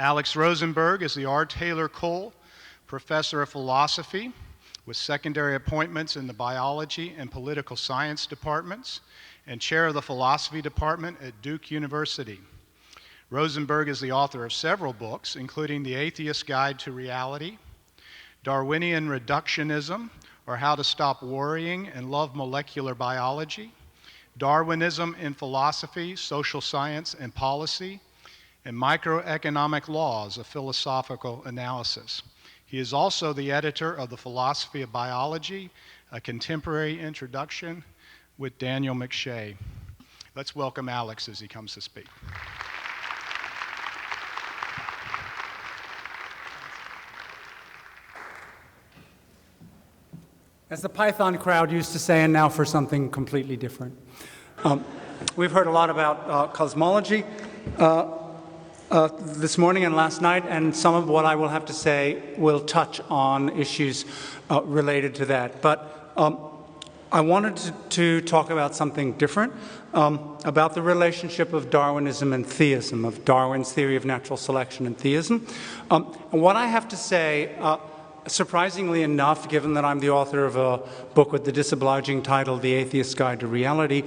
Alex Rosenberg is the R. Taylor Cole Professor of Philosophy with secondary appointments in the Biology and Political Science departments and Chair of the Philosophy Department at Duke University. Rosenberg is the author of several books, including The Atheist's Guide to Reality, Darwinian Reductionism, or How to Stop Worrying and Love Molecular Biology, Darwinism in Philosophy, Social Science, and Policy, and Microeconomic Laws of Philosophical Analysis. He is also the editor of The Philosophy of Biology, a contemporary introduction with Daniel McShay. Let's welcome Alex as he comes to speak. As the Python crowd used to say, and now for something completely different. We've heard a lot about cosmology this morning and last night, and some of what I will have to say will touch on issues related to that. But I wanted to talk about something different, about the relationship of Darwinism and theism, of Darwin's theory of natural selection and theism. And what I have to say, surprisingly enough, given that I'm the author of a book with the disobliging title, The Atheist's Guide to Reality,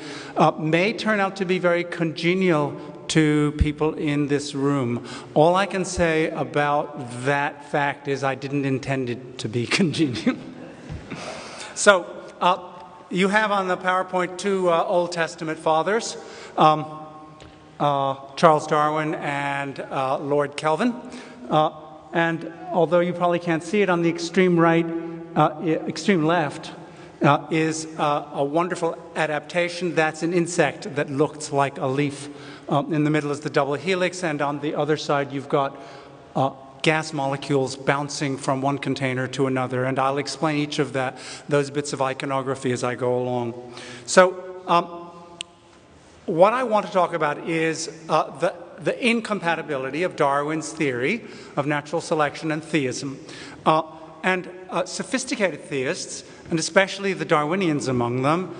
may turn out to be very congenial to people in this room. All I can say about that fact is I didn't intend it to be congenial. So, you have on the PowerPoint two Old Testament fathers, Charles Darwin and Lord Kelvin. And although you probably can't see it, on the extreme right, extreme left, is a wonderful adaptation. That's an insect that looks like a leaf. In the middle is the double helix, and on the other side you've got gas molecules bouncing from one container to another. And I'll explain each of those bits of iconography as I go along. So what I want to talk about is the incompatibility of Darwin's theory of natural selection and theism. And sophisticated theists, and especially the Darwinians among them,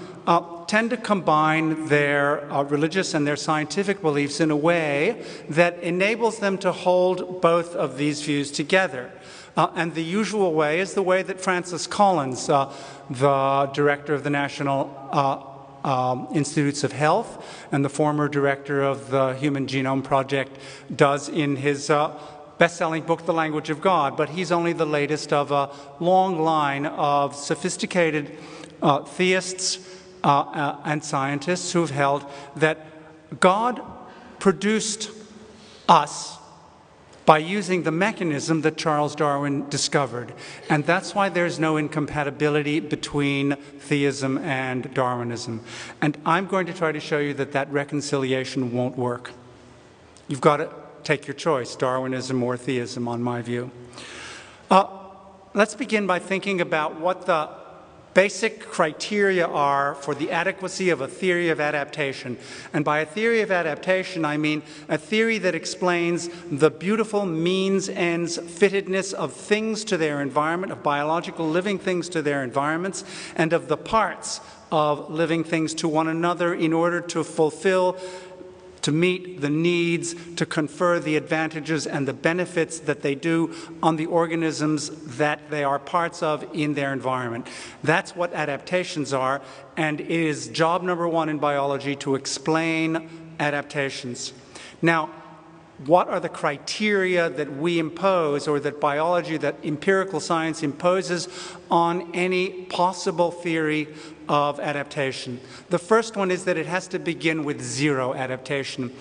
tend to combine their religious and their scientific beliefs in a way that enables them to hold both of these views together. And the usual way is the way that Francis Collins, the director of the National Institutes of Health and the former director of the Human Genome Project, does in his best-selling book, The Language of God. But he's only the latest of a long line of sophisticated theists and scientists who've held that God produced us by using the mechanism that Charles Darwin discovered. And that's why there's no incompatibility between theism and Darwinism. And I'm going to try to show you that that reconciliation won't work. You've got to take your choice, Darwinism or theism, on my view. Let's begin by thinking about what the basic criteria are for the adequacy of a theory of adaptation. And by a theory of adaptation, I mean a theory that explains the beautiful means-ends fittedness of things to their environment, of biological living things to their environments, and of the parts of living things to one another in order to fulfill, to meet the needs, to confer the advantages and the benefits that they do on the organisms that they are parts of in their environment. That's what adaptations are, and it is job number one in biology to explain adaptations. Now, what are the criteria that we impose, or that biology, that empirical science imposes on any possible theory of adaptation? The first one is that it has to begin with zero adaptation.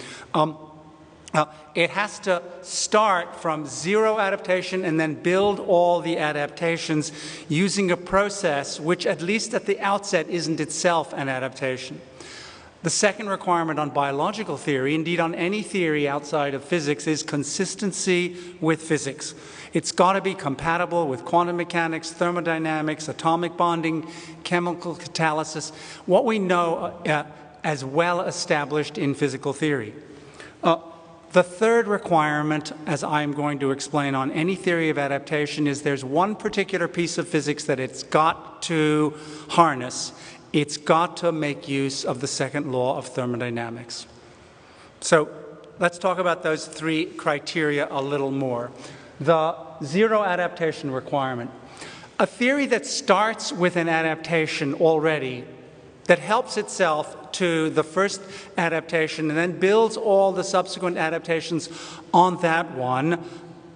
It has to start from zero adaptation and then build all the adaptations using a process which, at least at the outset, isn't itself an adaptation. The second requirement on biological theory, indeed on any theory outside of physics, is consistency with physics. It's got to be compatible with quantum mechanics, thermodynamics, atomic bonding, chemical catalysis, what we know as well established in physical theory. The third requirement, as I'm going to explain on any theory of adaptation, is there's one particular piece of physics that it's got to harness. It's got to make use of the second law of thermodynamics. So let's talk about those three criteria a little more. The zero adaptation requirement. A theory that starts with an adaptation already, that helps itself to the first adaptation and then builds all the subsequent adaptations on that one,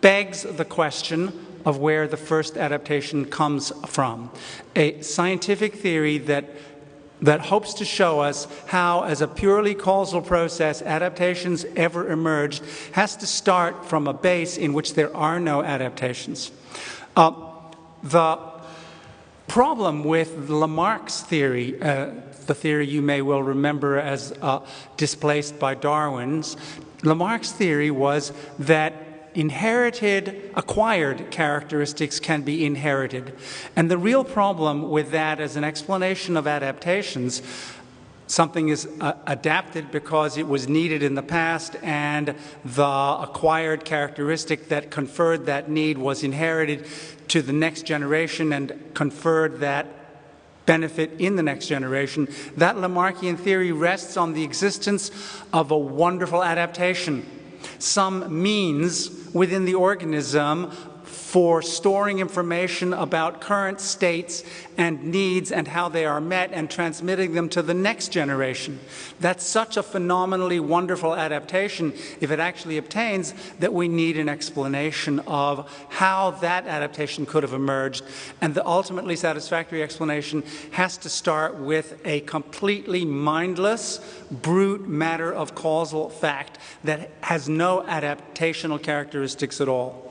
begs the question of where the first adaptation comes from. A scientific theory that hopes to show us how, as a purely causal process, adaptations ever emerged, has to start from a base in which there are no adaptations. The problem with Lamarck's theory, the theory you may well remember as displaced by Darwin's, Lamarck's theory was that acquired characteristics can be inherited. And the real problem with that as an explanation of adaptations, something is adapted because it was needed in the past, and the acquired characteristic that conferred that need was inherited to the next generation and conferred that benefit in the next generation. That Lamarckian theory rests on the existence of a wonderful adaptation, some means within the organism for storing information about current states and needs and how they are met and transmitting them to the next generation. That's such a phenomenally wonderful adaptation, if it actually obtains, that we need an explanation of how that adaptation could have emerged. And the ultimately satisfactory explanation has to start with a completely mindless, brute matter of causal fact that has no adaptational characteristics at all.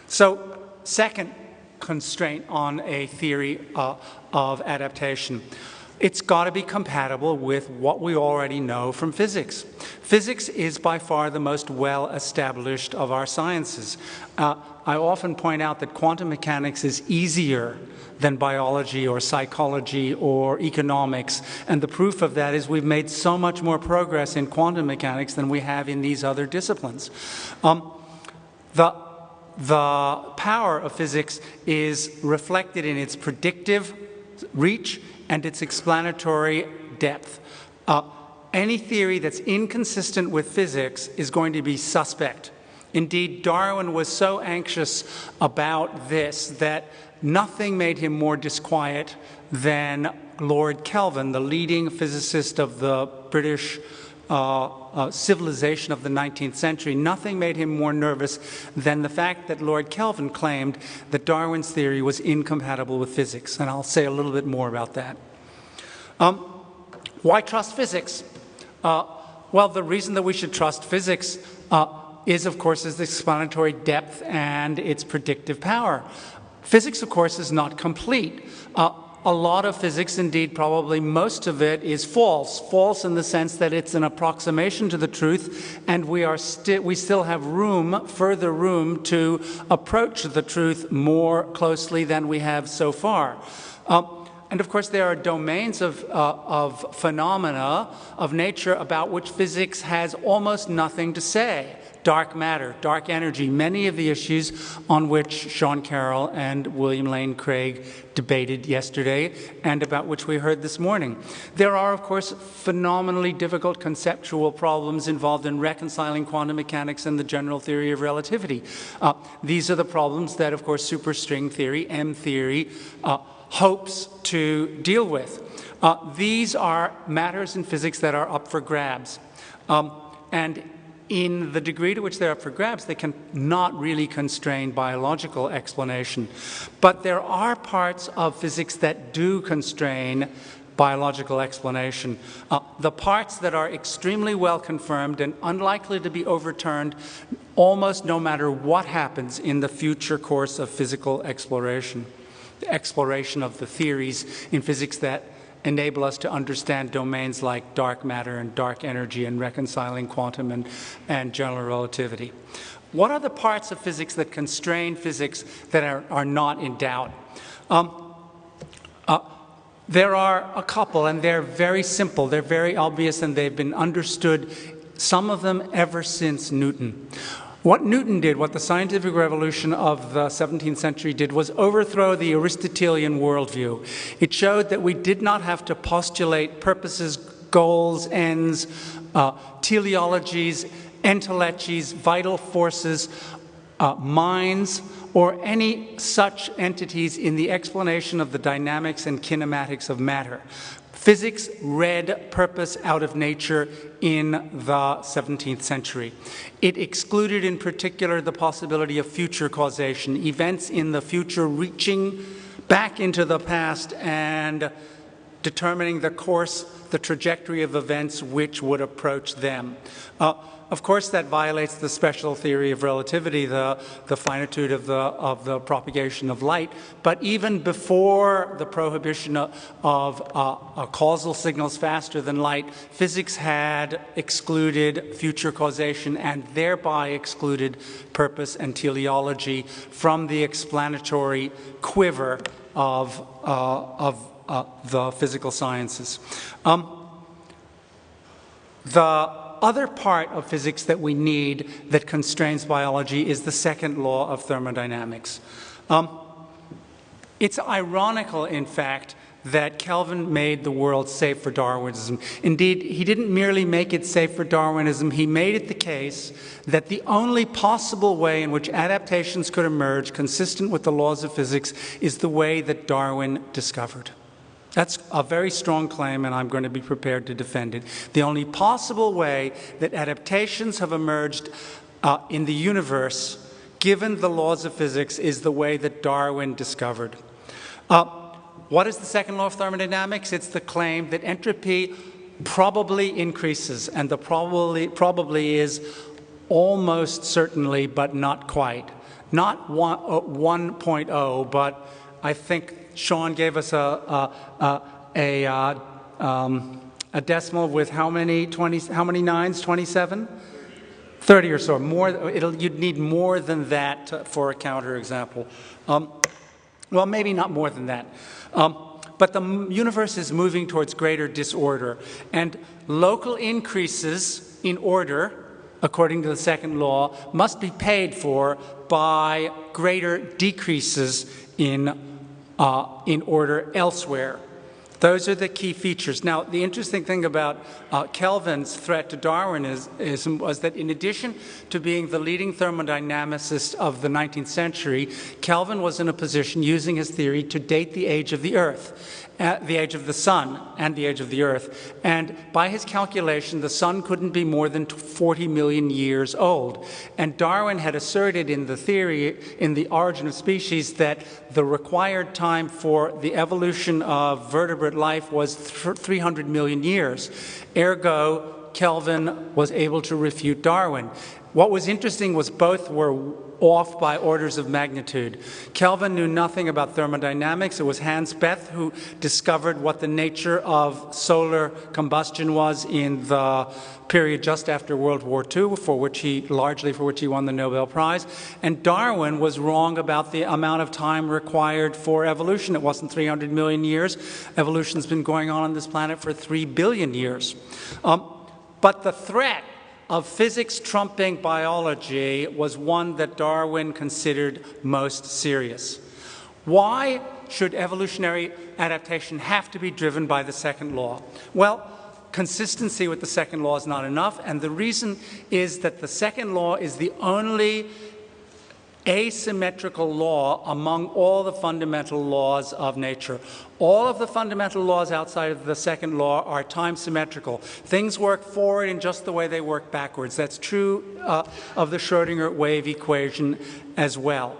So, second constraint on a theory of adaptation. It's got to be compatible with what we already know from physics. Physics is by far the most well-established of our sciences. I often point out that quantum mechanics is easier than biology or psychology or economics, and the proof of that is we've made so much more progress in quantum mechanics than we have in these other disciplines. The power of physics is reflected in its predictive reach and its explanatory depth. Any theory that's inconsistent with physics is going to be suspect. Indeed, Darwin was so anxious about this that nothing made him more disquiet than Lord Kelvin, the leading physicist of the British civilization of the 19th century. Nothing made him more nervous than the fact that Lord Kelvin claimed that Darwin's theory was incompatible with physics, and I'll say a little bit more about that. Why trust physics? Well, the reason that we should trust physics is, of course, its explanatory depth and its predictive power. Physics, of course, is not complete. A lot of physics, indeed probably most of it, is false. False in the sense that it's an approximation to the truth, and we still have further room to approach the truth more closely than we have so far. And of course there are domains of phenomena of nature about which physics has almost nothing to say. Dark matter, dark energy, many of the issues on which Sean Carroll and William Lane Craig debated yesterday and about which we heard this morning. There are, of course, phenomenally difficult conceptual problems involved in reconciling quantum mechanics and the general theory of relativity. These are the problems that, of course, superstring theory, M theory, hopes to deal with. These are matters in physics that are up for grabs. And in the degree to which they're up for grabs, they can not really constrain biological explanation. But there are parts of physics that do constrain biological explanation. The parts that are extremely well confirmed and unlikely to be overturned almost no matter what happens in the future course of physical exploration. The exploration of the theories in physics that enable us to understand domains like dark matter and dark energy and reconciling quantum and general relativity. What are the parts of physics that constrain physics that are not in doubt? There are a couple, and they're very simple, they're very obvious, and they've been understood, some of them ever since Newton. What Newton did, what the scientific revolution of the 17th century did, was overthrow the Aristotelian worldview. It showed that we did not have to postulate purposes, goals, ends, teleologies, entelechyes, vital forces, minds, or any such entities in the explanation of the dynamics and kinematics of matter. Physics read purpose out of nature in the 17th century. It excluded in particular the possibility of future causation, events in the future reaching back into the past and determining the course, the trajectory of events which would approach them. Of course, that violates the special theory of relativity, the finitude of the propagation of light. But even before the prohibition of causal signals faster than light, physics had excluded future causation and thereby excluded purpose and teleology from the explanatory quiver of the physical sciences. The other part of physics that we need that constrains biology is the second law of thermodynamics. It's ironical, in fact, that Kelvin made the world safe for Darwinism. Indeed, he didn't merely make it safe for Darwinism, he made it the case that the only possible way in which adaptations could emerge consistent with the laws of physics is the way that Darwin discovered. That's a very strong claim, and I'm going to be prepared to defend it. The only possible way that adaptations have emerged in the universe, given the laws of physics, is the way that Darwin discovered. What is the second law of thermodynamics? It's the claim that entropy probably increases, and the probably is almost certainly, but not quite. Not 1.0, but I think Sean gave us a decimal with how many nines? 27? 30 or so. More. You'd need more than that for a counterexample. Well, maybe not more than that. But the universe is moving towards greater disorder, and local increases in order, according to the second law, must be paid for by greater decreases in order elsewhere. Those are the key features. Now, the interesting thing about Kelvin's threat to Darwinism was that in addition to being the leading thermodynamicist of the 19th century, Kelvin was in a position, using his theory, to date the age of the Earth, the age of the Sun and the age of the Earth. And by his calculation, the Sun couldn't be more than 40 million years old. And Darwin had asserted in the theory, in The Origin of Species, that the required time for the evolution of vertebrate life was 300 million years. Ergo, Kelvin was able to refute Darwin. What was interesting was both were off by orders of magnitude. Kelvin knew nothing about thermodynamics. It was Hans Bethe who discovered what the nature of solar combustion was in the period just after World War II, for which he won the Nobel Prize. And Darwin was wrong about the amount of time required for evolution. It wasn't 300 million years. Evolution's been going on this planet for 3 billion years. But the threat of physics trumping biology was one that Darwin considered most serious. Why should evolutionary adaptation have to be driven by the second law? Well, consistency with the second law is not enough, and the reason is that the second law is the only asymmetrical law among all the fundamental laws of nature. All of the fundamental laws outside of the second law are time symmetrical. Things work forward in just the way they work backwards. That's true of the Schrödinger wave equation as well.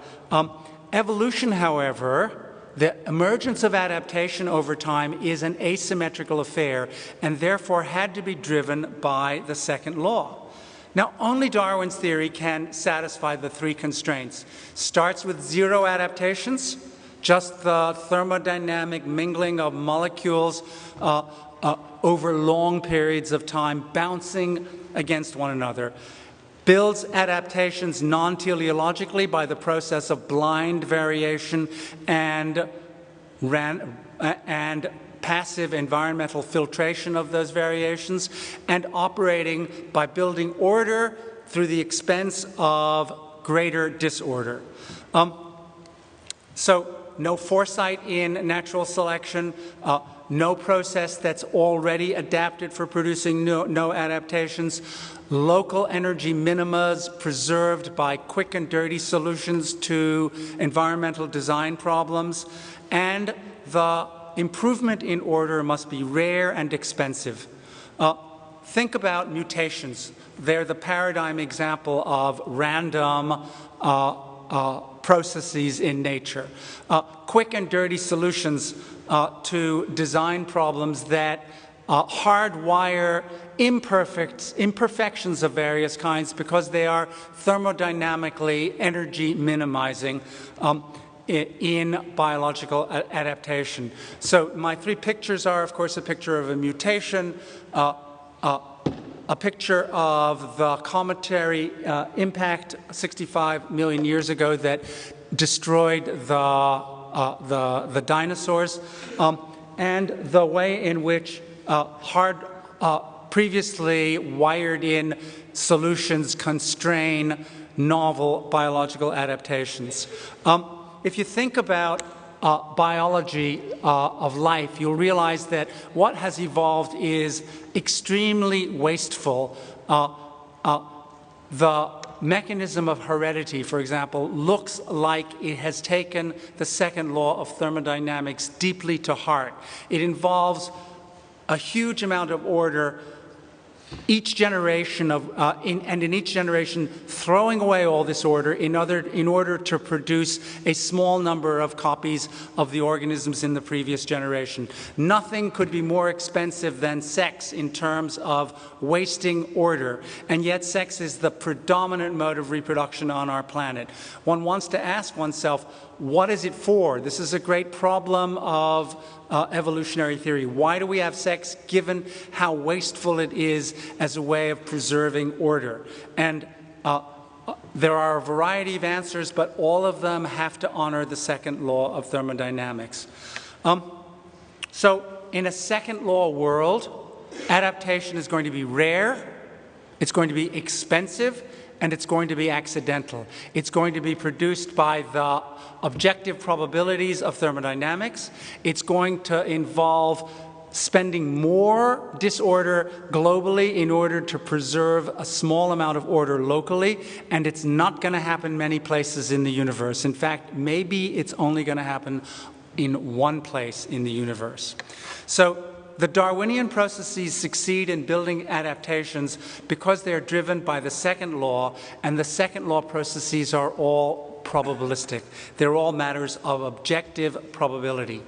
Evolution, however, the emergence of adaptation over time is an asymmetrical affair and therefore had to be driven by the second law. Now, only Darwin's theory can satisfy the three constraints. Starts with zero adaptations, just the thermodynamic mingling of molecules over long periods of time, bouncing against one another. Builds adaptations non-teleologically by the process of blind variation and passive environmental filtration of those variations, and operating by building order through the expense of greater disorder. So no foresight in natural selection, no process that's already adapted for producing no adaptations, local energy minimas preserved by quick and dirty solutions to environmental design problems, and the improvement in order must be rare and expensive. Think about mutations. They're the paradigm example of random processes in nature. Quick and dirty solutions to design problems that hardwire imperfections of various kinds because they are thermodynamically energy minimizing in biological adaptation. So my three pictures are, of course, a picture of a mutation, a picture of the cometary impact 65 million years ago that destroyed the dinosaurs, and the way in which previously wired-in solutions constrain novel biological adaptations. If you think about biology of life, you'll realize that what has evolved is extremely wasteful. The mechanism of heredity, for example, looks like it has taken the second law of thermodynamics deeply to heart. It involves a huge amount of order, each generation in each generation throwing away all this order in order to produce a small number of copies of the organisms in the previous generation. Nothing could be more expensive than sex in terms of wasting order, and yet sex is the predominant mode of reproduction on our planet. One wants to ask oneself, what is it for? This is a great problem of evolutionary theory. Why do we have sex given how wasteful it is as a way of preserving order? And there are a variety of answers, but all of them have to honor the second law of thermodynamics. So in a second law world, adaptation is going to be rare, it's going to be expensive, and it's going to be accidental. It's going to be produced by the objective probabilities of thermodynamics. It's going to involve spending more disorder globally in order to preserve a small amount of order locally, and it's not going to happen many places in the universe. In fact, maybe it's only going to happen in one place in the universe. So the Darwinian processes succeed in building adaptations because they are driven by the second law, and the second law processes are all probabilistic. They're all matters of objective probability.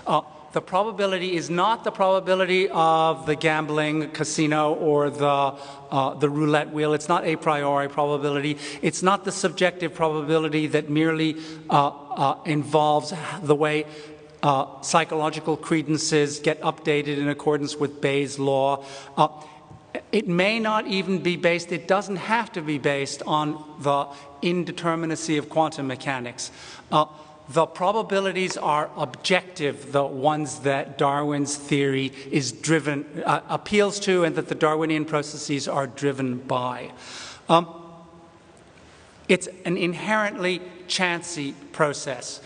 The probability is not the probability of the gambling casino or the roulette wheel. It's not a priori probability. It's not the subjective probability that merely involves the way psychological credences get updated in accordance with Bayes' law. It may not even be based, it doesn't have to be based on the indeterminacy of quantum mechanics. The probabilities are objective, the ones that Darwin's theory is driven, appeals to, and that the Darwinian processes are driven by. It's an inherently chancy process.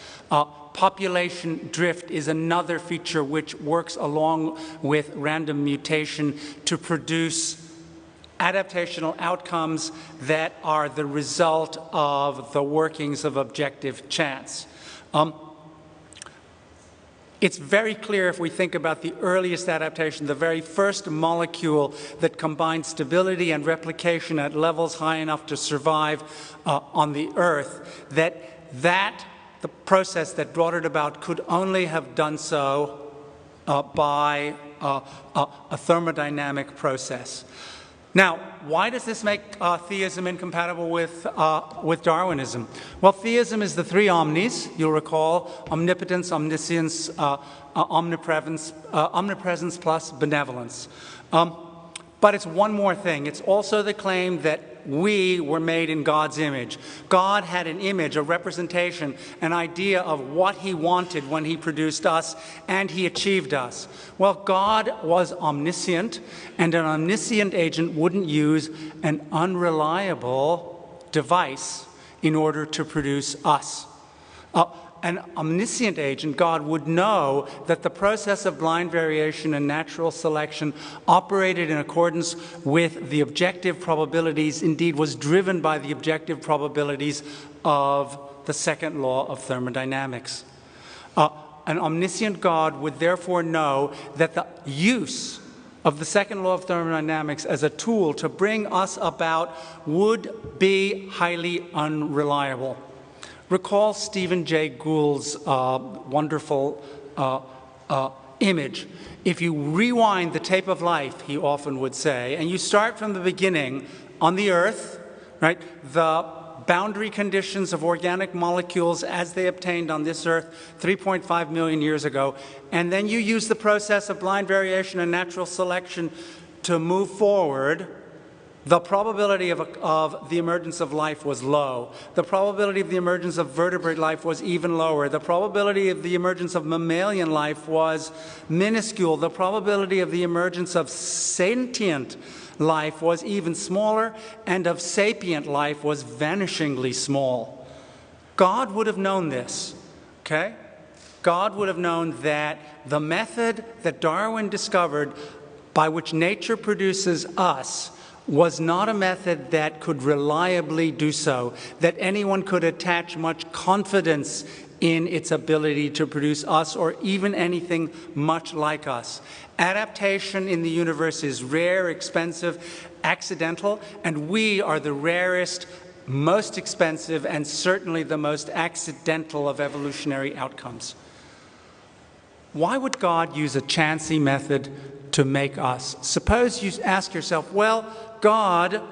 Population drift is another feature which works along with random mutation to produce adaptational outcomes that are the result of the workings of objective chance. It's very clear if we think about the earliest adaptation, the very first molecule that combined stability and replication at levels high enough to survive on the Earth, that the process that brought it about could only have done so by a thermodynamic process. Now, why does this make theism incompatible with Darwinism? Well, theism is the three omnis, you'll recall: omnipotence, omniscience, omnipresence plus benevolence. But it's one more thing. It's also the claim that we were made in God's image. God had an image, a representation, an idea of what he wanted when he produced us, and he achieved us. Well, God was omniscient, and an omniscient agent wouldn't use an unreliable device in order to produce us. an omniscient agent, God, would know that the process of blind variation and natural selection operated in accordance with the objective probabilities, indeed was driven by the objective probabilities of the second law of thermodynamics. An omniscient God would therefore know that the use of the second law of thermodynamics as a tool to bring us about would be highly unreliable. Recall Stephen Jay Gould's wonderful image. If you rewind the tape of life, he often would say, and you start from the beginning on the Earth, right, the boundary conditions of organic molecules as they obtained on this Earth 3.5 million years ago, and then you use the process of blind variation and natural selection to move forward, the probability of the emergence of life was low. The probability of the emergence of vertebrate life was even lower. The probability of the emergence of mammalian life was minuscule. The probability of the emergence of sentient life was even smaller, and of sapient life was vanishingly small. God would have known this, okay? God would have known that the method that Darwin discovered by which nature produces us was not a method that could reliably do so, that anyone could attach much confidence in its ability to produce us or even anything much like us. Adaptation in the universe is rare, expensive, accidental, and we are the rarest, most expensive, and certainly the most accidental of evolutionary outcomes. Why would God use a chancy method to make us? Suppose you ask yourself, well, God,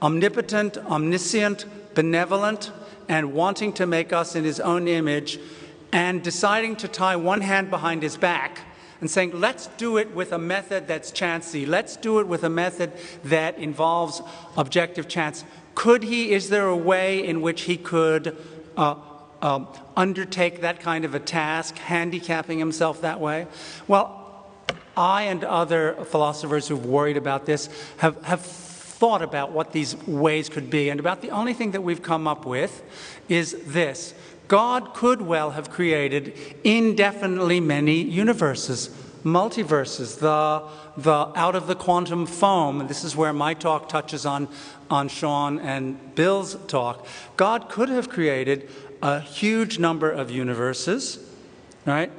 omnipotent, omniscient, benevolent, and wanting to make us in his own image, and deciding to tie one hand behind his back and saying, let's do it with a method that's chancy. Let's do it with a method that involves objective chance. Is there a way in which he could undertake that kind of a task, handicapping himself that way? Well, I and other philosophers who've worried about this have thought about what these ways could be, and about the only thing that we've come up with is this. God could well have created indefinitely many universes, multiverses, the out of the quantum foam. This is where my talk touches on Sean and Bill's talk. God could have created a huge number of universes, right?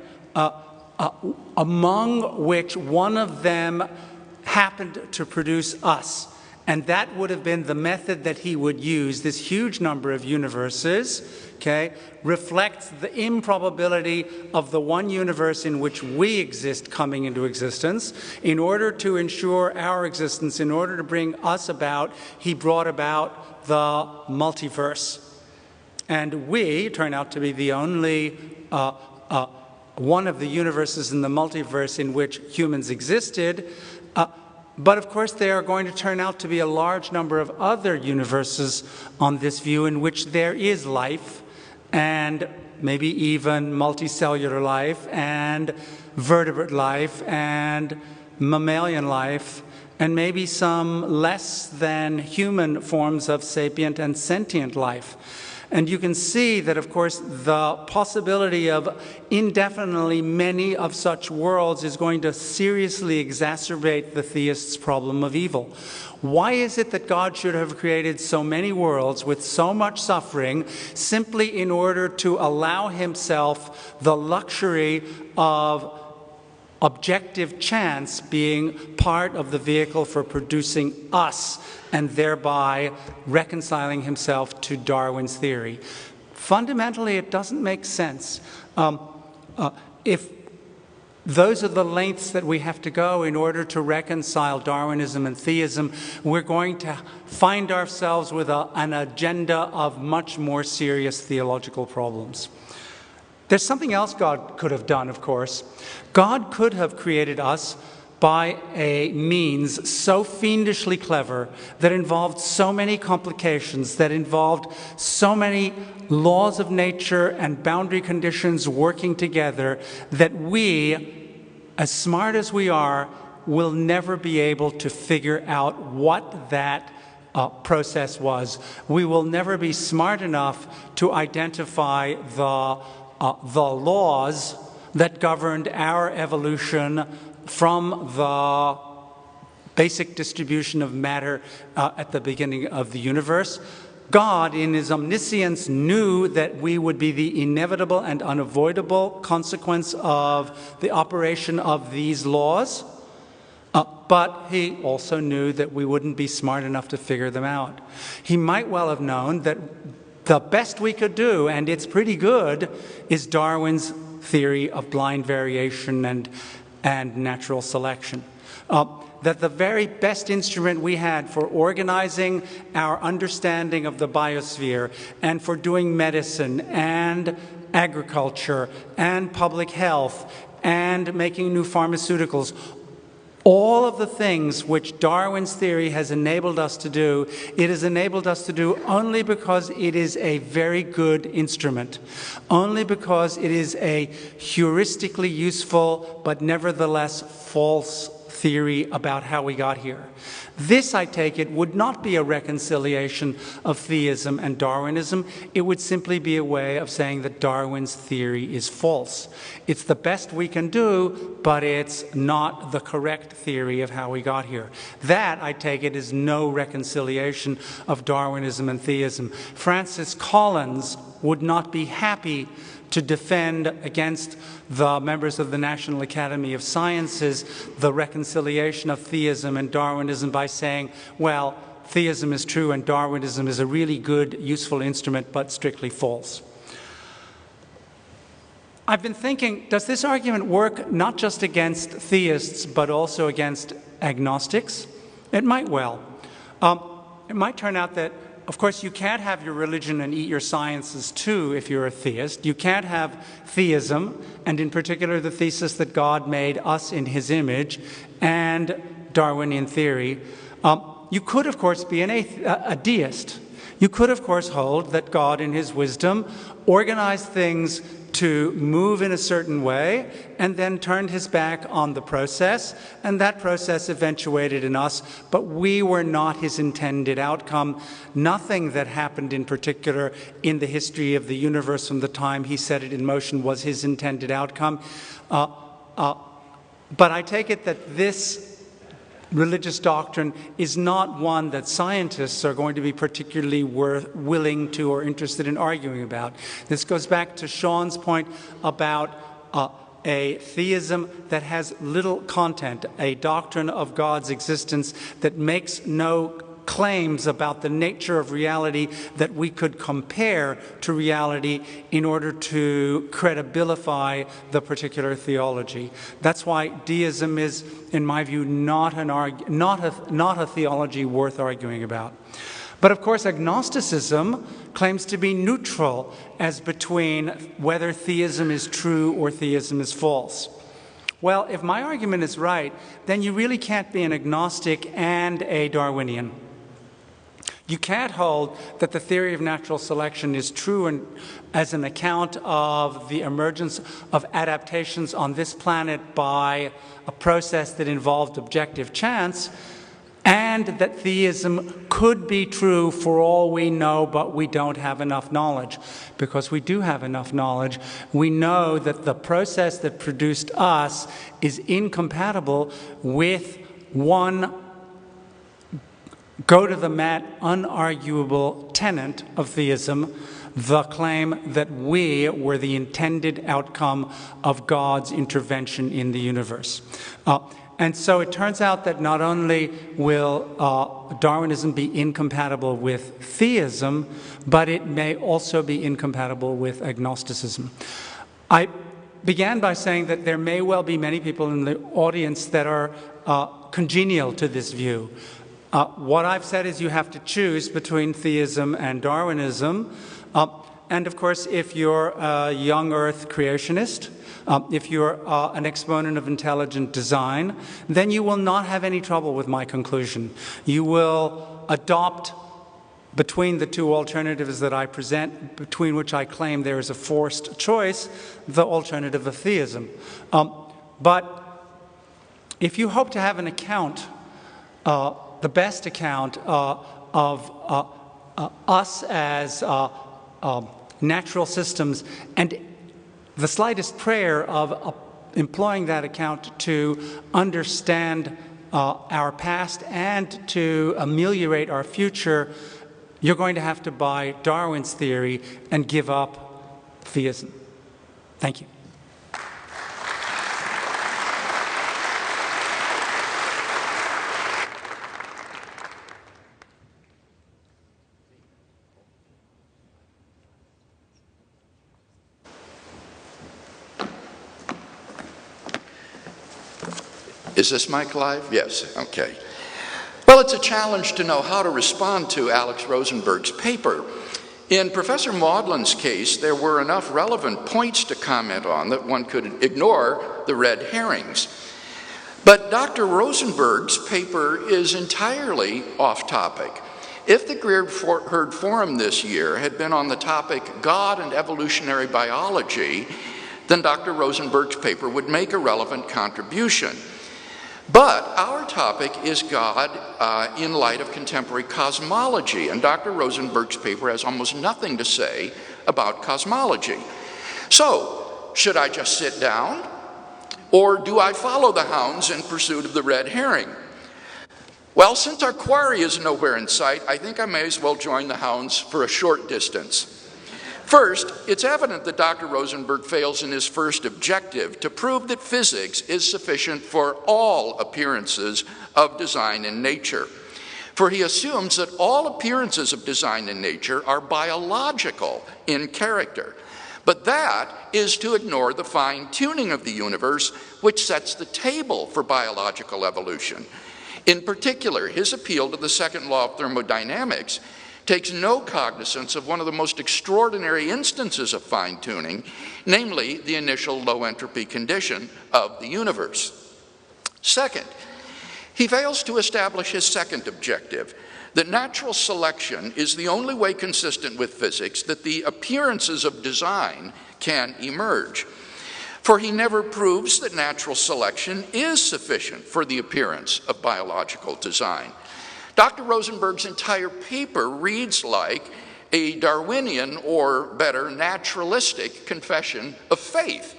Among which one of them happened to produce us. And that would have been the method that he would use. This huge number of universes, okay, reflects the improbability of the one universe in which we exist coming into existence. In order to ensure our existence, in order to bring us about, he brought about the multiverse. And we turn out to be the only one of the universes in the multiverse in which humans existed. But of course, there are going to turn out to be a large number of other universes on this view in which there is life, and maybe even multicellular life, and vertebrate life, and mammalian life, and maybe some less than human forms of sapient and sentient life. And you can see that, of course, the possibility of indefinitely many of such worlds is going to seriously exacerbate the theist's problem of evil. Why is it that God should have created so many worlds with so much suffering simply in order to allow himself the luxury of objective chance being part of the vehicle for producing us, and thereby reconciling himself to Darwin's theory? Fundamentally, it doesn't make sense. If those are the lengths that we have to go in order to reconcile Darwinism and theism, we're going to find ourselves with an agenda of much more serious theological problems. There's something else God could have done, of course. God could have created us by a means so fiendishly clever, that involved so many complications, that involved so many laws of nature and boundary conditions working together, that we, as smart as we are, will never be able to figure out what that process was. We will never be smart enough to identify the the laws that governed our evolution from the basic distribution of matter at the beginning of the universe. God, in his omniscience, knew that we would be the inevitable and unavoidable consequence of the operation of these laws, but he also knew that we wouldn't be smart enough to figure them out. He might well have known that the best we could do, and it's pretty good, is Darwin's theory of blind variation and natural selection. That the very best instrument we had for organizing our understanding of the biosphere and for doing medicine and agriculture and public health and making new pharmaceuticals, all of the things which Darwin's theory has enabled us to do, it has enabled us to do only because it is a very good instrument, only because it is a heuristically useful but nevertheless false theory about how we got here. This, I take it, would not be a reconciliation of theism and Darwinism. It would simply be a way of saying that Darwin's theory is false. It's the best we can do, but it's not the correct theory of how we got here. That, I take it, is no reconciliation of Darwinism and theism. Francis Collins would not be happy to defend against the members of the National Academy of Sciences the reconciliation of theism and Darwinism by saying, well, theism is true and Darwinism is a really good, useful instrument, but strictly false. I've been thinking, does this argument work not just against theists, but also against agnostics? It might well. It might turn out that, of course, you can't have your religion and eat your sciences too if you're a theist. You can't have theism, and in particular the thesis that God made us in his image, and Darwinian theory. You could, of course, be a deist. You could, of course, hold that God in his wisdom organized things to move in a certain way and then turned his back on the process, and that process eventuated in us, but we were not his intended outcome. Nothing that happened in particular in the history of the universe from the time he set it in motion was his intended outcome. But I take it that this religious doctrine is not one that scientists are going to be particularly willing to or interested in arguing about. This goes back to Sean's point about a theism that has little content, a doctrine of God's existence that makes no claims about the nature of reality that we could compare to reality in order to credibilify the particular theology. That's why deism is, in my view, not a theology worth arguing about. But of course, agnosticism claims to be neutral as between whether theism is true or theism is false. Well, if my argument is right, then you really can't be an agnostic and a Darwinian. You can't hold that the theory of natural selection is true as an account of the emergence of adaptations on this planet by a process that involved objective chance, and that theism could be true for all we know, but we don't have enough knowledge. Because we do have enough knowledge, we know that the process that produced us is incompatible with one go-to-the-mat, unarguable tenet of theism, the claim that we were the intended outcome of God's intervention in the universe. And so it turns out that not only will Darwinism be incompatible with theism, but it may also be incompatible with agnosticism. I began by saying that there may well be many people in the audience that are congenial to this view. What I've said is you have to choose between theism and Darwinism. And of course, if you're a young Earth creationist, if you're an exponent of intelligent design, then you will not have any trouble with my conclusion. You will adopt, between the two alternatives that I present, between which I claim there is a forced choice, the alternative of theism. But if you hope to have an account, the best account of us as natural systems, and the slightest prayer of employing that account to understand our past and to ameliorate our future, you're going to have to buy Darwin's theory and give up theism. Thank you. Is this mic live? Yes, okay. Well, it's a challenge to know how to respond to Alex Rosenberg's paper. In Professor Maudlin's case, there were enough relevant points to comment on that one could ignore the red herrings. But Dr. Rosenberg's paper is entirely off topic. If the Greer-Heard Forum this year had been on the topic God and evolutionary biology, then Dr. Rosenberg's paper would make a relevant contribution. But our topic is God in light of contemporary cosmology, and Dr. Rosenberg's paper has almost nothing to say about cosmology. So, should I just sit down, or do I follow the hounds in pursuit of the red herring? Well, since our quarry is nowhere in sight, I think I may as well join the hounds for a short distance. First, it's evident that Dr. Rosenberg fails in his first objective to prove that physics is sufficient for all appearances of design in nature. For he assumes that all appearances of design in nature are biological in character. But that is to ignore the fine-tuning of the universe, which sets the table for biological evolution. In particular, his appeal to the second law of thermodynamics takes no cognizance of one of the most extraordinary instances of fine-tuning, namely the initial low-entropy condition of the universe. Second, he fails to establish his second objective, that natural selection is the only way consistent with physics that the appearances of design can emerge. For he never proves that natural selection is sufficient for the appearance of biological design. Dr. Rosenberg's entire paper reads like a Darwinian, or better, naturalistic confession of faith.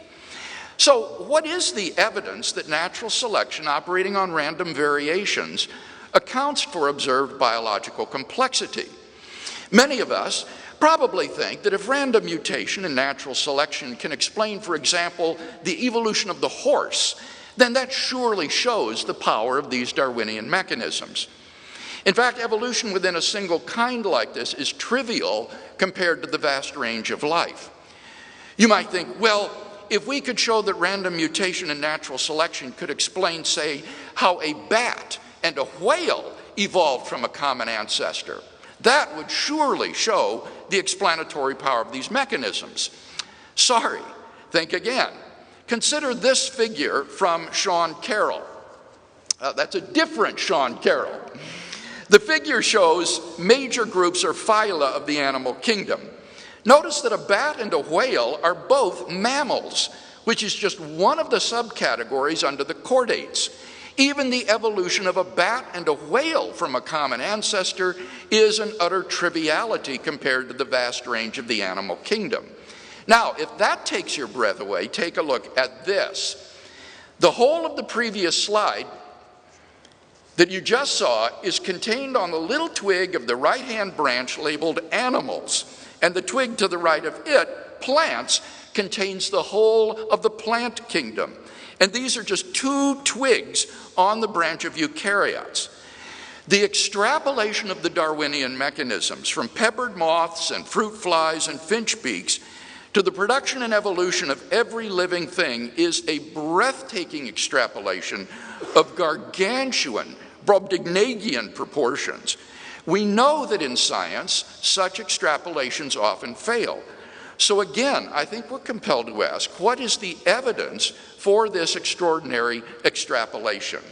So what is the evidence that natural selection operating on random variations accounts for observed biological complexity? Many of us probably think that if random mutation and natural selection can explain, for example, the evolution of the horse, then that surely shows the power of these Darwinian mechanisms. In fact, evolution within a single kind like this is trivial compared to the vast range of life. You might think, well, if we could show that random mutation and natural selection could explain, say, how a bat and a whale evolved from a common ancestor, that would surely show the explanatory power of these mechanisms. Sorry, think again. Consider this figure from Sean Carroll. That's a different Sean Carroll. The figure shows major groups or phyla of the animal kingdom. Notice that a bat and a whale are both mammals, which is just one of the subcategories under the chordates. Even the evolution of a bat and a whale from a common ancestor is an utter triviality compared to the vast range of the animal kingdom. Now, if that takes your breath away, take a look at this. The whole of the previous slide that you just saw is contained on the little twig of the right-hand branch labeled animals, and the twig to the right of it, plants, contains the whole of the plant kingdom. And these are just two twigs on the branch of eukaryotes. The extrapolation of the Darwinian mechanisms from peppered moths and fruit flies and finch beaks to the production and evolution of every living thing is a breathtaking extrapolation of gargantuan, Brobdingnagian proportions. We know that in science, such extrapolations often fail. So again, I think we're compelled to ask, what is the evidence for this extraordinary extrapolation?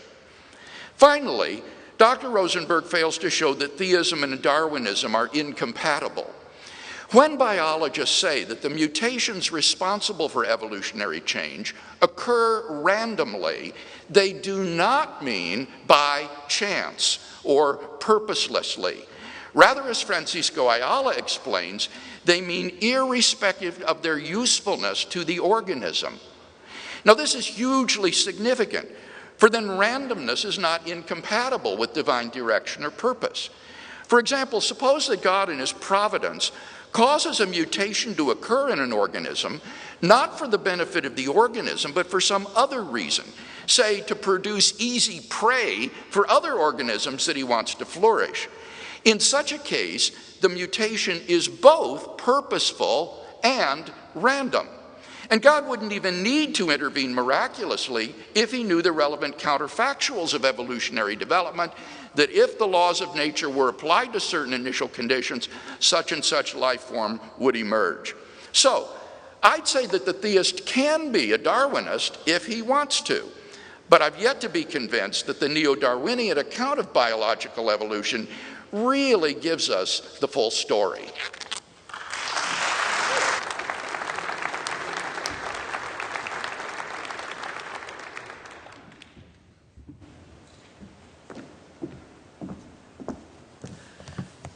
Finally, Dr. Rosenberg fails to show that theism and Darwinism are incompatible. When biologists say that the mutations responsible for evolutionary change occur randomly, they do not mean by chance or purposelessly. Rather, as Francisco Ayala explains, they mean irrespective of their usefulness to the organism. Now, this is hugely significant, for then randomness is not incompatible with divine direction or purpose. For example, suppose that God in his providence causes a mutation to occur in an organism, not for the benefit of the organism, but for some other reason, say to produce easy prey for other organisms that he wants to flourish. In such a case, the mutation is both purposeful and random. And God wouldn't even need to intervene miraculously if he knew the relevant counterfactuals of evolutionary development, that if the laws of nature were applied to certain initial conditions, such and such life form would emerge. So, I'd say that the theist can be a Darwinist if he wants to, but I've yet to be convinced that the neo-Darwinian account of biological evolution really gives us the full story.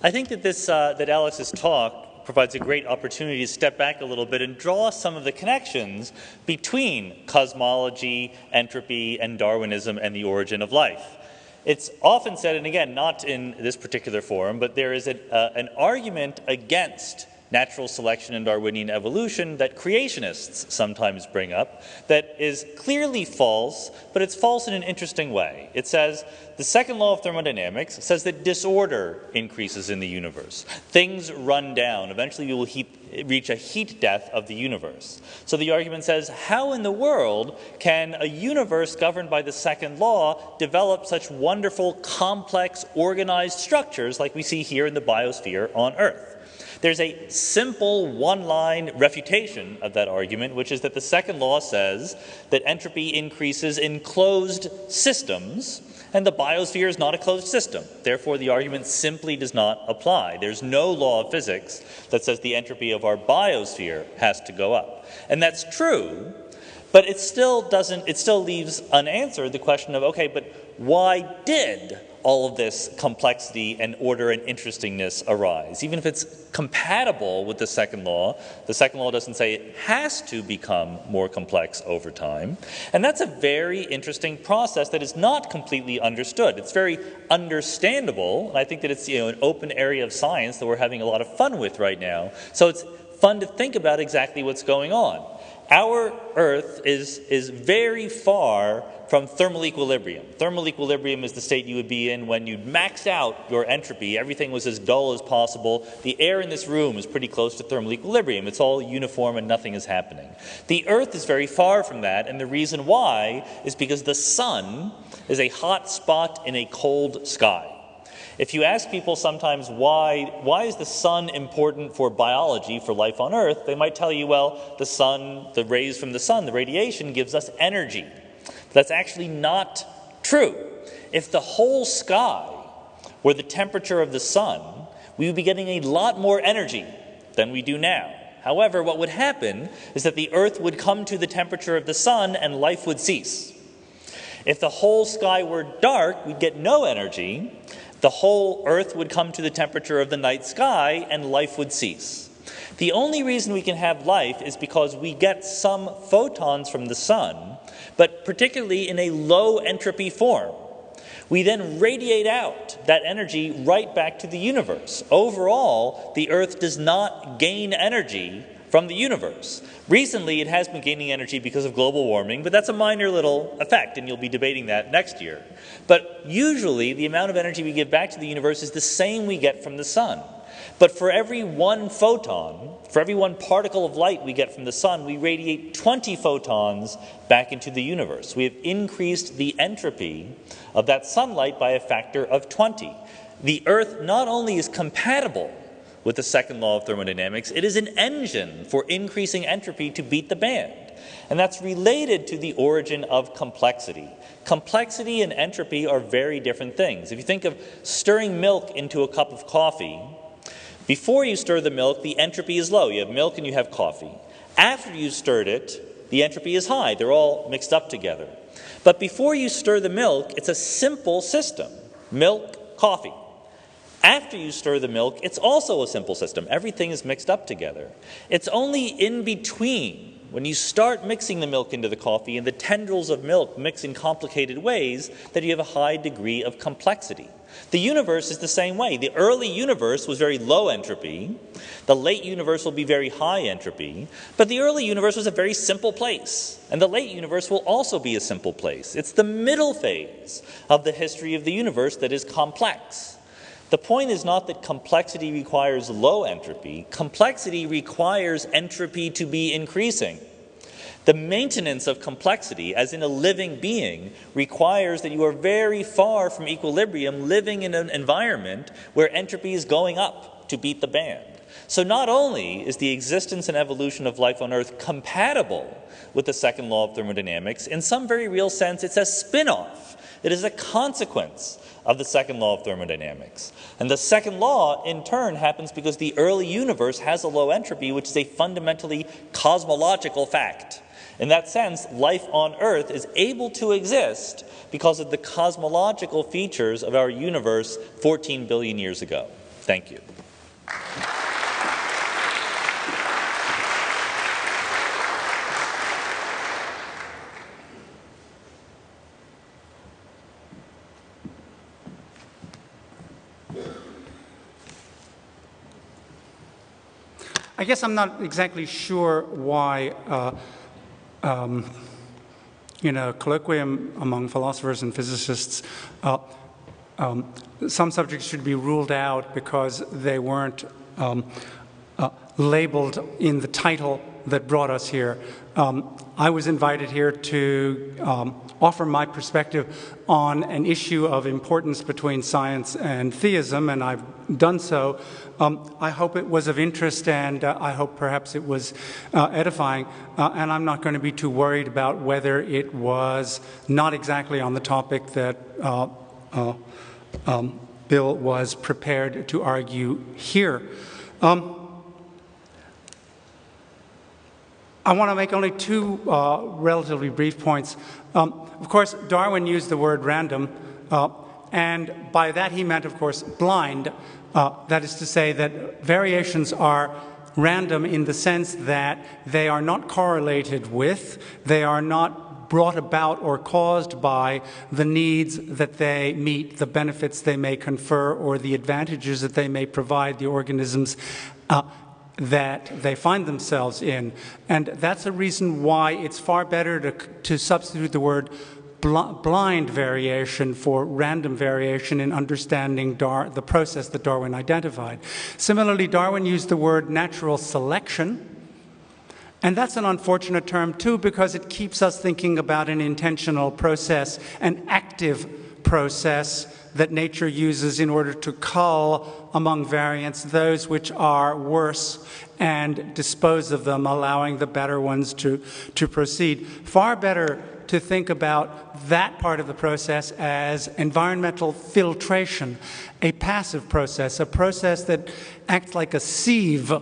I think that that Alex's talk provides a great opportunity to step back a little bit and draw some of the connections between cosmology, entropy, and Darwinism and the origin of life. It's often said, and again, not in this particular forum, but there is an argument against natural selection and Darwinian evolution that creationists sometimes bring up that is clearly false, but it's false in an interesting way. It says the second law of thermodynamics says that disorder increases in the universe. Things run down. Eventually we will reach a heat death of the universe. So the argument says, how in the world can a universe governed by the second law develop such wonderful, complex, organized structures like we see here in the biosphere on Earth? There's a simple one-line refutation of that argument, which is that the second law says that entropy increases in closed systems, and the biosphere is not a closed system. Therefore, the argument simply does not apply. There's no law of physics that says the entropy of our biosphere has to go up. And that's true, but it still leaves unanswered the question of, okay, but why did all of this complexity and order and interestingness arise? Even if it's compatible with the second law doesn't say it has to become more complex over time. And that's a very interesting process that is not completely understood. It's very understandable, and I think that it's an open area of science that we're having a lot of fun with right now. So it's fun to think about exactly what's going on. Our Earth is very far from thermal equilibrium. Thermal equilibrium is the state you would be in when you'd maxed out your entropy. Everything was as dull as possible. The air in this room is pretty close to thermal equilibrium. It's all uniform and nothing is happening. The Earth is very far from that, and the reason why is because the sun is a hot spot in a cold sky. If you ask people sometimes why is the sun important for biology, for life on Earth, they might tell you, well, the sun, the rays from the sun, the radiation gives us energy. But that's actually not true. If the whole sky were the temperature of the sun, we would be getting a lot more energy than we do now. However, what would happen is that the Earth would come to the temperature of the sun and life would cease. If the whole sky were dark, we'd get no energy. The whole Earth would come to the temperature of the night sky and life would cease. The only reason we can have life is because we get some photons from the sun, but particularly in a low entropy form. We then radiate out that energy right back to the universe. Overall, the Earth does not gain energy from the universe. Recently, it has been gaining energy because of global warming, but that's a minor little effect, and you'll be debating that next year. But usually, the amount of energy we give back to the universe is the same we get from the sun. But for every one photon, for every one particle of light we get from the sun, we radiate 20 photons back into the universe. We have increased the entropy of that sunlight by a factor of 20. The Earth not only is compatible with the second law of thermodynamics, it is an engine for increasing entropy to beat the band. And that's related to the origin of complexity. Complexity and entropy are very different things. If you think of stirring milk into a cup of coffee, before you stir the milk, the entropy is low. You have milk and you have coffee. After you've stirred it, the entropy is high. They're all mixed up together. But before you stir the milk, it's a simple system. Milk, coffee. After you stir the milk, it's also a simple system. Everything is mixed up together. It's only in between, when you start mixing the milk into the coffee and the tendrils of milk mix in complicated ways, that you have a high degree of complexity. The universe is the same way. The early universe was very low entropy. The late universe will be very high entropy. But the early universe was a very simple place. And the late universe will also be a simple place. It's the middle phase of the history of the universe that is complex. The point is not that complexity requires low entropy. Complexity requires entropy to be increasing. The maintenance of complexity, as in a living being, requires that you are very far from equilibrium, living in an environment where entropy is going up to beat the band. So not only is the existence and evolution of life on Earth compatible with the second law of thermodynamics, in some very real sense it's a spin-off. It is a consequence of the second law of thermodynamics. And the second law, in turn, happens because the early universe has a low entropy, which is a fundamentally cosmological fact. In that sense, life on Earth is able to exist because of the cosmological features of our universe 14 billion years ago. Thank you. I guess I'm not exactly sure why in a colloquium among philosophers and physicists, some subjects should be ruled out because they weren't labeled in the title that brought us here. I was invited here to offer my perspective on an issue of importance between science and theism, and I've done so. I hope it was of interest, and I hope perhaps it was edifying, and I'm not going to be too worried about whether it was not exactly on the topic that Bill was prepared to argue here. I want to make only two relatively brief points. Of course, Darwin used the word random, and by that he meant, of course, blind. That is to say that variations are random in the sense that they are not correlated with, they are not brought about or caused by the needs that they meet, the benefits they may confer, or the advantages that they may provide the organisms that they find themselves in. And that's a reason why it's far better to substitute the word blind variation for random variation in understanding the process that Darwin identified. Similarly, Darwin used the word natural selection, and that's an unfortunate term too because it keeps us thinking about an intentional process, an active process that nature uses in order to cull among variants those which are worse and dispose of them, allowing the better ones to proceed. Far better to think about that part of the process as environmental filtration, a passive process, a process that acts like a sieve,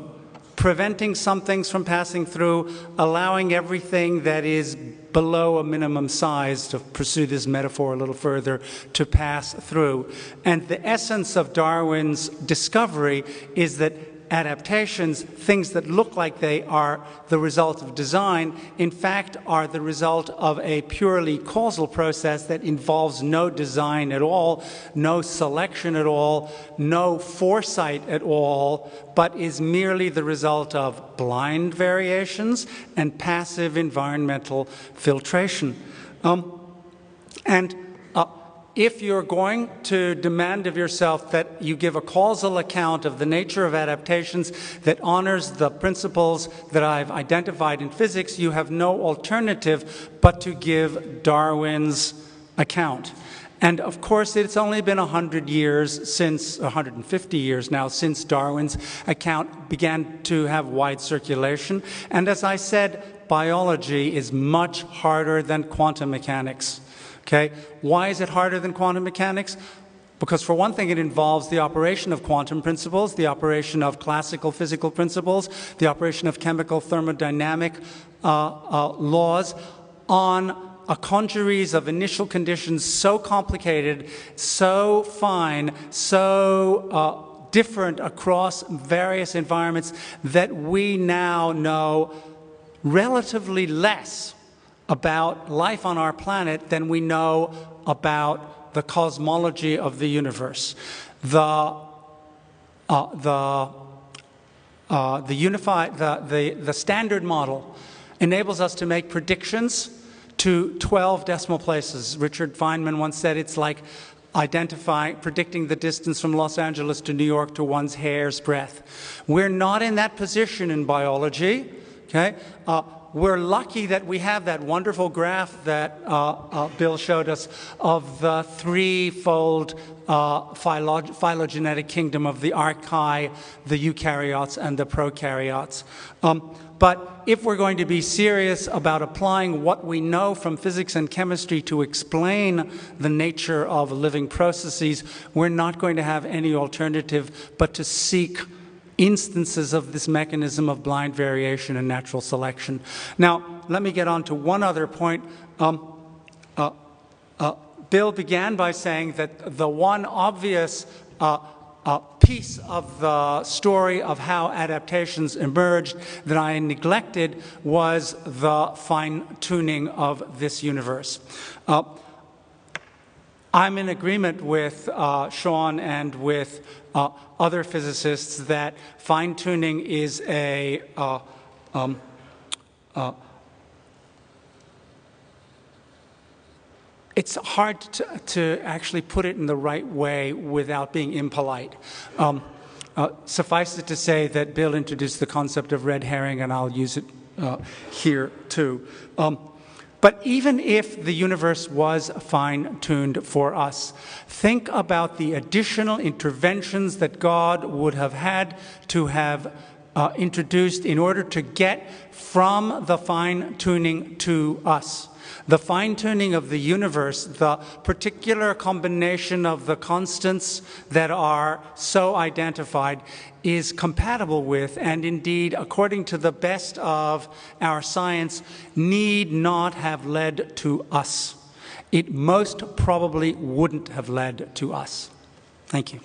preventing some things from passing through, allowing everything that is below a minimum size, to pursue this metaphor a little further, to pass through. And the essence of Darwin's discovery is that adaptations, things that look like they are the result of design, in fact are the result of a purely causal process that involves no design at all, no selection at all, no foresight at all, but is merely the result of blind variations and passive environmental filtration. If you're going to demand of yourself that you give a causal account of the nature of adaptations that honors the principles that I've identified in physics, you have no alternative but to give Darwin's account. And of course, it's only been 100 years since, 150 years now, since Darwin's account began to have wide circulation. And as I said, biology is much harder than quantum mechanics. Okay? Why is it harder than quantum mechanics? Because for one thing, it involves the operation of quantum principles, the operation of classical physical principles, the operation of chemical thermodynamic laws on a congeries of initial conditions so complicated, so fine, so different across various environments that we now know relatively less about life on our planet than we know about the cosmology of the universe. The standard model enables us to make predictions to 12 decimal places. Richard Feynman once said it's like predicting the distance from Los Angeles to New York to one's hair's breadth. We're not in that position in biology, okay? We're lucky that we have that wonderful graph that Bill showed us of the threefold phylogenetic kingdom of the archaea, the eukaryotes, and the prokaryotes. But if we're going to be serious about applying what we know from physics and chemistry to explain the nature of living processes, we're not going to have any alternative but to seek instances of this mechanism of blind variation and natural selection. Now, let me get on to one other point. Bill began by saying that the one obvious piece of the story of how adaptations emerged that I neglected was the fine-tuning of this universe. I'm in agreement with Sean and with other physicists that fine-tuning is it's hard to actually put it in the right way without being impolite. Suffice it to say that Bill introduced the concept of red herring, and I'll use it here too. But even if the universe was fine-tuned for us, think about the additional interventions that God would have had to have introduced in order to get from the fine-tuning to us. The fine-tuning of the universe, the particular combination of the constants that are so identified, is compatible with, and indeed, according to the best of our science, need not have led to us. It most probably wouldn't have led to us. Thank you.